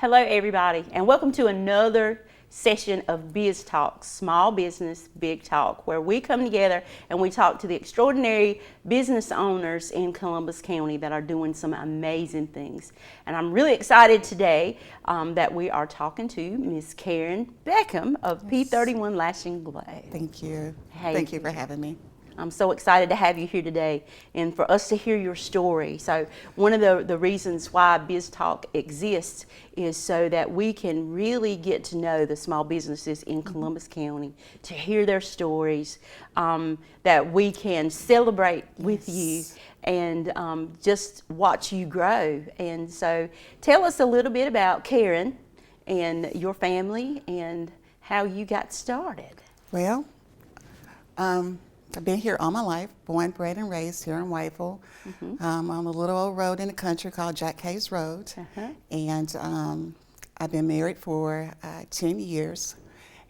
Hello everybody, and welcome to another session of BizTalk, Small Business Big Talk, where we come together and we talk to the extraordinary business owners in Columbus County that are doing some amazing things. And I'm really excited today that we are talking to Miss Karen Beckham of P31 Lash N Glow. Thank you. Hey. Thank you for having me. I'm so excited to have you here today and for us to hear your story. So one of the reasons why BizTalk exists is so that we can really get to know the small businesses in Columbus County, to hear their stories, that we can celebrate with you and just watch you grow. And so tell us a little bit about Karen and your family and how you got started. Well, I've been here all my life, born, bred, and raised here in Whiteville, on a little old road in the country called Jack Hayes Road. And I've been married for 10 years,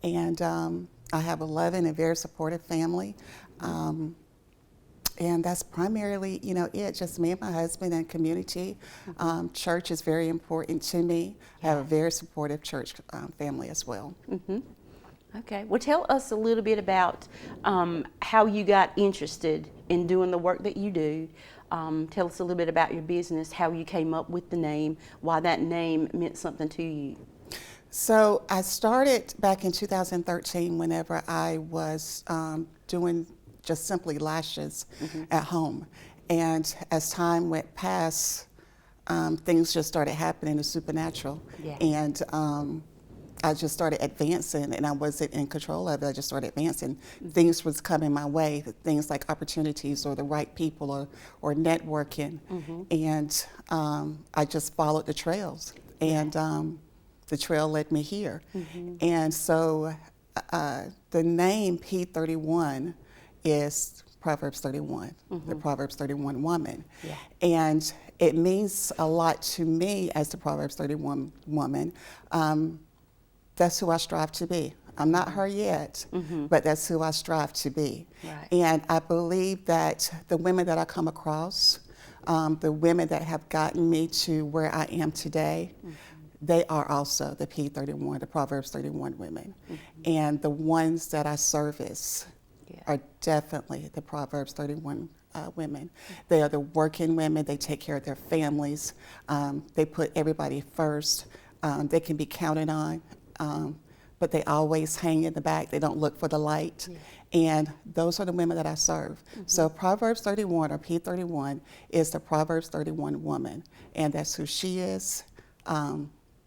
and I have a loving and very supportive family. And that's primarily, it, just me and my husband and community. Church is very important to me. I have a very supportive church family as well. Okay, well tell us a little bit about how you got interested in doing the work that you do. Tell us a little bit about your business, how you came up with the name, why that name meant something to you. So I started back in 2013 whenever I was doing just simply lashes at home. And as time went past, things just started happening, the supernatural. And I just started advancing, and I wasn't in control of it. I just started advancing. Things was coming my way, things like opportunities or the right people or networking. And I just followed the trails, and the trail led me here. And so the name P31 is Proverbs 31, the Proverbs 31 woman. And it means a lot to me as the Proverbs 31 woman. That's who I strive to be. I'm not her yet, but that's who I strive to be. And I believe that the women that I come across, the women that have gotten me to where I am today, they are also the P31, the Proverbs 31 women. And the ones that I service are definitely the Proverbs 31 women. They are the working women. They take care of their families. They put everybody first. They can be counted on. But they always hang in the back. They don't look for the light. And those are the women that I serve. So Proverbs 31 or P31 is the Proverbs 31 woman. And that's who she is.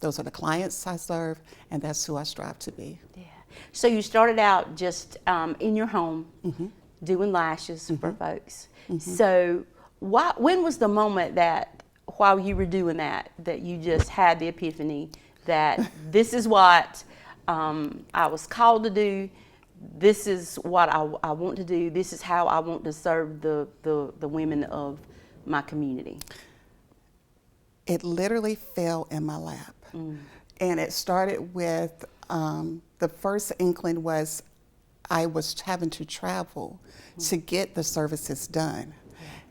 Those are the clients I serve, and that's who I strive to be. So you started out just in your home doing lashes for folks. So when was the moment that while you were doing that you just had the epiphany that this is what I was called to do, this is what I want to do, this is how I want to serve the women of my community? It literally fell in my lap. And it started with, the first inkling was I was having to travel to get the services done.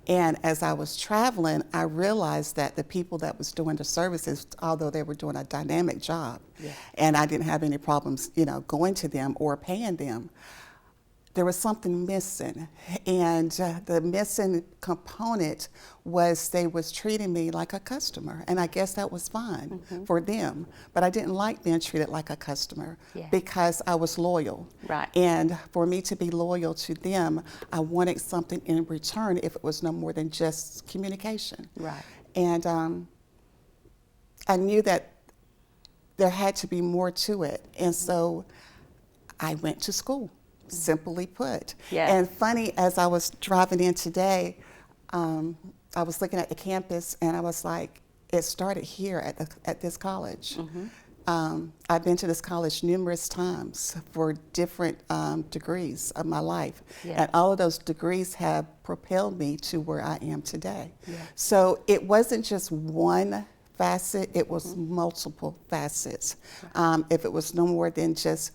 And as I was traveling, I realized that the people that was doing the services, although they were doing a dynamic job, and I didn't have any problems, going to them or paying them, there was something missing. And the missing component was they was treating me like a customer. And I guess that was fine for them. But I didn't like being treated like a customer because I was loyal. And for me to be loyal to them, I wanted something in return if it was no more than just communication. And I knew that there had to be more to it. And so I went to school. Simply put. And funny, as I was driving in today, I was looking at the campus and I was like, it started here at this college. I've been to this college numerous times for different degrees of my life. And all of those degrees have propelled me to where I am today. So it wasn't just one facet, it was multiple facets. If it was no more than just,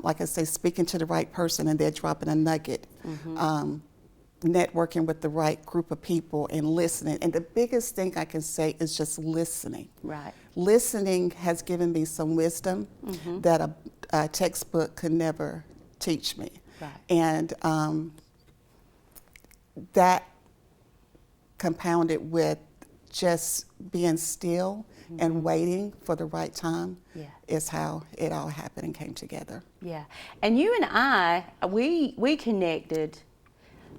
like I say, speaking to the right person and they're dropping a nugget, networking with the right group of people and listening. And the biggest thing I can say is just listening. Right. Listening has given me some wisdom that a textbook could never teach me. Right. And that compounded with just being still and waiting for the right time is how it all happened and came together. Yeah. And you and I, we connected.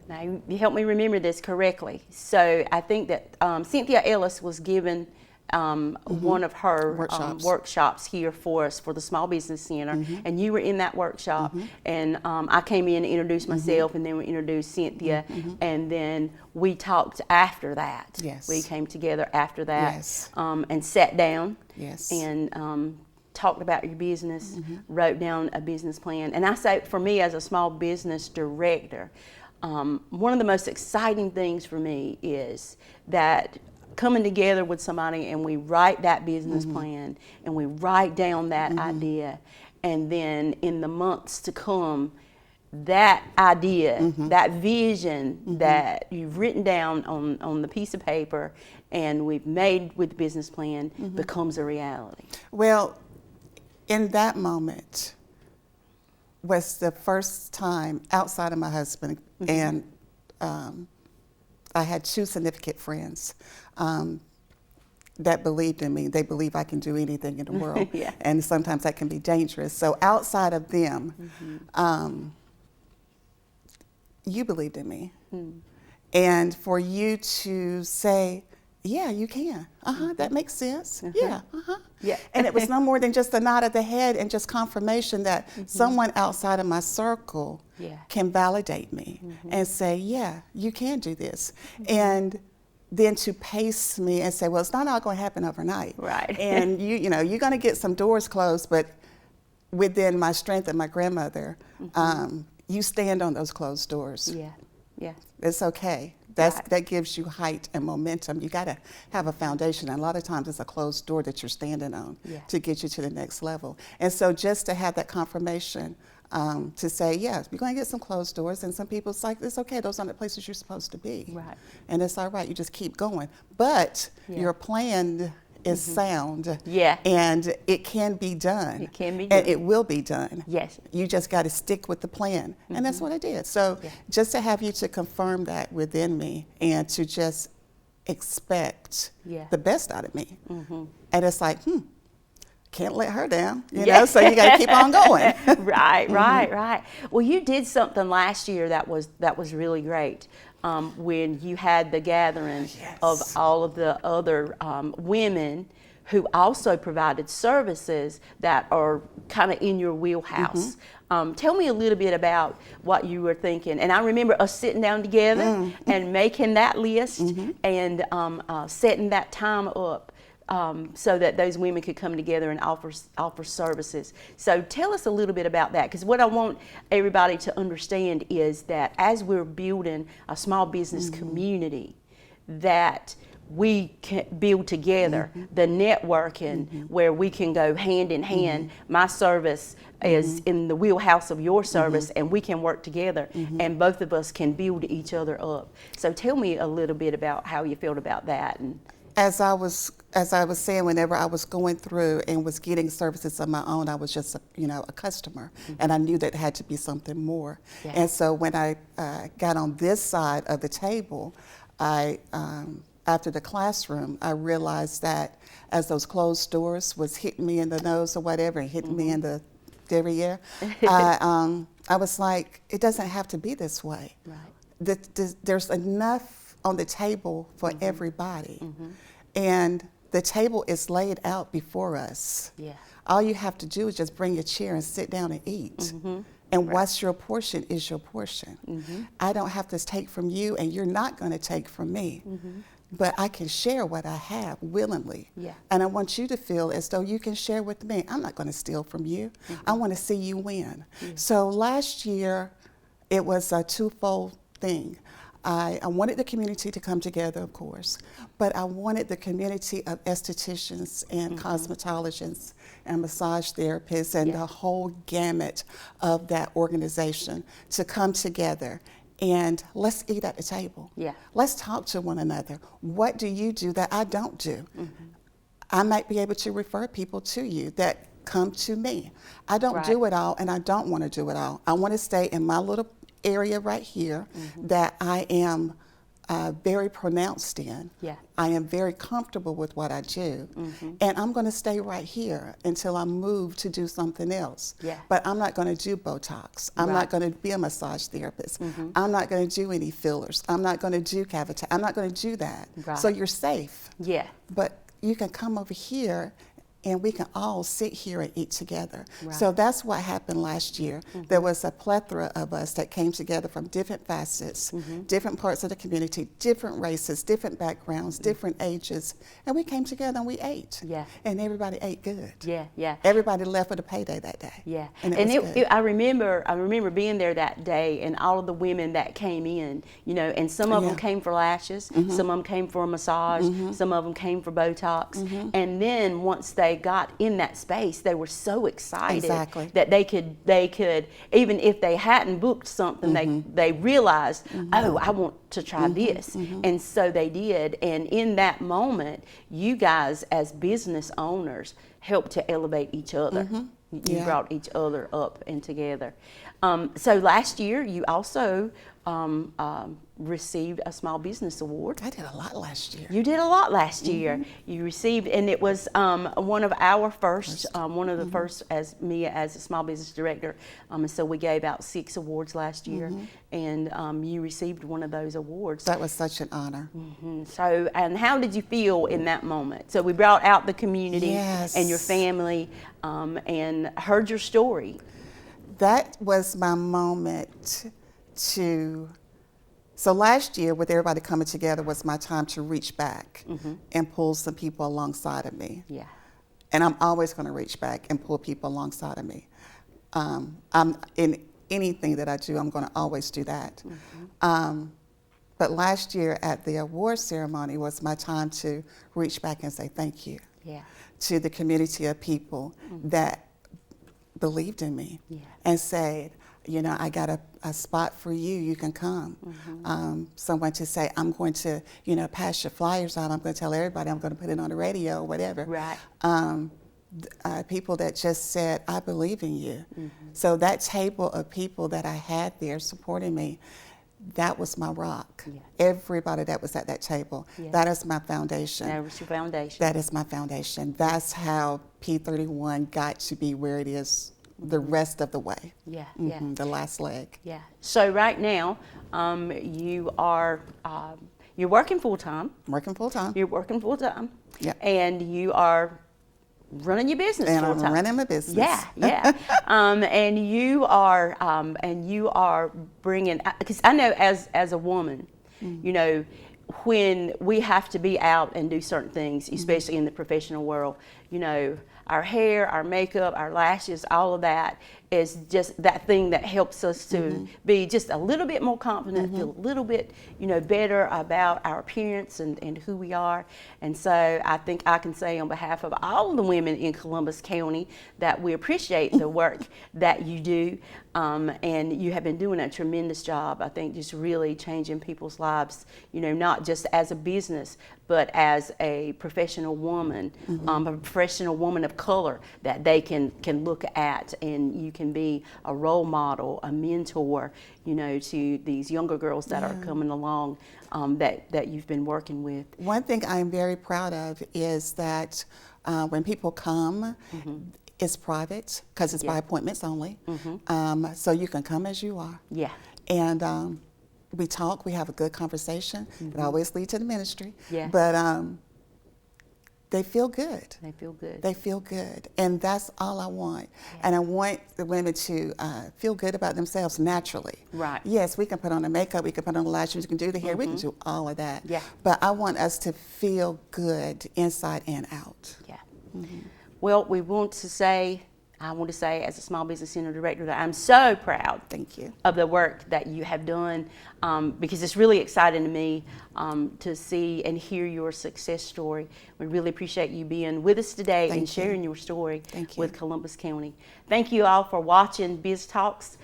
Now, you help me remember this correctly. So I think that Cynthia Ellis was given one of her workshops here for us for the Small Business Center, and you were in that workshop, and I came in and introduced myself, and then we introduced Cynthia, and then we talked after that. Yes. We came together after that, Yes. And sat down, Yes. and talked about your business, wrote down a business plan. And I say, for me as a small business director, one of the most exciting things for me is that coming together with somebody and we write that business plan and we write down that idea, and then in the months to come, that idea, that vision that you've written down on the piece of paper and we've made with the business plan becomes a reality. Well, in that moment was the first time outside of my husband, and I had two significant friends that believed in me. They believe I can do anything in the world, and sometimes that can be dangerous. So outside of them, you believed in me. And for you to say, yeah, you can. That makes sense. Yeah. Yeah. And it was no more than just a nod of the head and just confirmation that someone outside of my circle can validate me and say, yeah, you can do this. And then to pace me and say, well, it's not all going to happen overnight. Right. And you know, you're going to get some doors closed, but within my strength and my grandmother, you stand on those closed doors. Yeah. Yeah. It's okay. That gives you height and momentum. You got to have a foundation, and a lot of times it's a closed door that you're standing on to get you to the next level. And so just to have that confirmation to say, yes, you're going to get some closed doors, and some people, it's like, it's okay, those aren't the places you're supposed to be. Right. And it's all right, you just keep going. But your plan is sound, and it can be done. It can be done. And it will be done. Yes. You just got to stick with the plan. And that's what I did. So just to have you to confirm that within me and to just expect the best out of me. And it's like, can't let her down, you know, so you got to keep on going. Right. Well, you did something last year that was really great. When you had the gathering of all of the other women who also provided services that are kind of in your wheelhouse. Tell me a little bit about what you were thinking. And I remember us sitting down together and making that list and setting that time up so that those women could come together and offer services. So tell us a little bit about that, because what I want everybody to understand is that as we're building a small business community, that we can build together the networking where we can go hand in hand. My service is in the wheelhouse of your service, and we can work together, and both of us can build each other up. So tell me a little bit about how you felt about that. And As I was saying, whenever I was going through and was getting services of my own, I was just a customer, and I knew that had to be something more. And so when I got on this side of the table, after the classroom, I realized that as those closed doors was hitting me in the nose or whatever, and hitting me in the derriere, I was like, it doesn't have to be this way. Right. There's enough on the table for everybody. And the table is laid out before us. All you have to do is just bring your chair and sit down and eat. And what's your portion is your portion. I don't have to take from you, and you're not going to take from me. But I can share what I have willingly. And I want you to feel as though you can share with me. I'm not going to steal from you. I want to see you win. So last year, it was a twofold thing. I wanted the community to come together, of course, but I wanted the community of estheticians and cosmetologists and massage therapists and the whole gamut of that organization to come together and let's eat at the table. Yeah. Let's talk to one another. What do you do that I don't do? I might be able to refer people to you that come to me. I don't Right. do it all, and I don't want to do it all. I want to stay in my little area right here that I am very pronounced in. Yeah. I am very comfortable with what I do, and I'm going to stay right here until I move to do something else. Yeah. But I'm not going to do Botox. I'm Right. not going to be a massage therapist. I'm not going to do any fillers. I'm not going to do cavity. I'm not going to do that. Right. So you're safe. Yeah. But you can come over here and we can all sit here and eat together. Right. So that's what happened last year. There was a plethora of us that came together from different facets, different parts of the community, different races, different backgrounds, different ages, and we came together and we ate. Yeah. And everybody ate good. Yeah. Yeah. Everybody left with a payday that day. Yeah, And it was good. I remember being there that day, and all of the women that came in, you know, and some of them Yeah. came for lashes, some of them came for a massage, some of them came for Botox, and then once they got in that space, they were so excited Exactly. that they could even if they hadn't booked something, they realized, oh, I want to try this, and so they did. And in that moment, you guys as business owners helped to elevate each other. You Yeah. brought each other up and together. So last year, you also received a small business award. I did a lot last year. You did a lot last year. You received, and it was one of our first, one of the first as me as a small business director. And so we gave out 6 awards last year, and you received one of those awards. That was such an honor. So, and how did you feel in that moment? So we brought out the community Yes. and your family, and heard your story. That was my moment to. So last year, with everybody coming together, was my time to reach back and pull some people alongside of me. Yeah. And I'm always going to reach back and pull people alongside of me. I'm in anything that I do, I'm going to always do that. But last year at the award ceremony was my time to reach back and say thank you Yeah. to the community of people that believed in me and said, you know, I got a spot for you, you can come. Someone to say, I'm going to, you know, pass your flyers out, I'm going to tell everybody, I'm going to put it on the radio or whatever. Right. People that just said, I believe in you. So that table of people that I had there supporting me, that was my rock. Yeah. Everybody that was at that table, that is my foundation. That was your foundation. That is my foundation. That's how P31 got to be where it is the rest of the way. Yeah, The last leg. yeah. So right now, you are you're working full time. Working full time. You're working full time. Yeah. And you are running your business And full I'm time. running my business. Yeah. And you are bringing, because I know as a woman, you know, when we have to be out and do certain things, especially in the professional world, you know, our hair, our makeup, our lashes, all of that is just that thing that helps us to be just a little bit more confident, feel a little bit, you know, better about our appearance and who we are. And so I think I can say on behalf of all of the women in Columbus County that we appreciate the work that you do. And you have been doing a tremendous job, I think, just really changing people's lives, you know, not just as a business, but as a professional woman, a professional woman of color that they can look at, and you can be a role model, a mentor, you know, to these younger girls that are coming along that you've been working with. One thing I'm very proud of is that when people come, it's private because it's by appointments only. So you can come as you are. Yeah. And we talk, we have a good conversation. It always leads to the ministry. Yeah. But they feel good. They feel good. They feel good. And that's all I want. And I want the women to feel good about themselves naturally. Right. Yes, we can put on the makeup, we can put on the lashes, we can do the hair, we can do all of that. Yeah. But I want us to feel good inside and out. Yeah. Well, we want to say I want to say, as a Small Business Center Director, that I'm so proud Thank you. of the work that you have done, because it's really exciting to me to see and hear your success story. We really appreciate you being with us today and sharing your story with Columbus County. Thank you all for watching Biz Talks.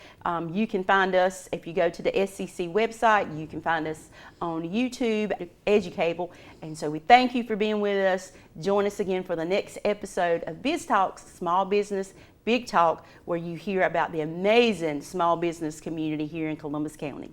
You can find us if you go to the SCC website. You can find us on YouTube, Educable. And so we thank you for being with us. Join us again for the next episode of Biz Talks, Small Business Big Talk, where you hear about the amazing small business community here in Columbus County.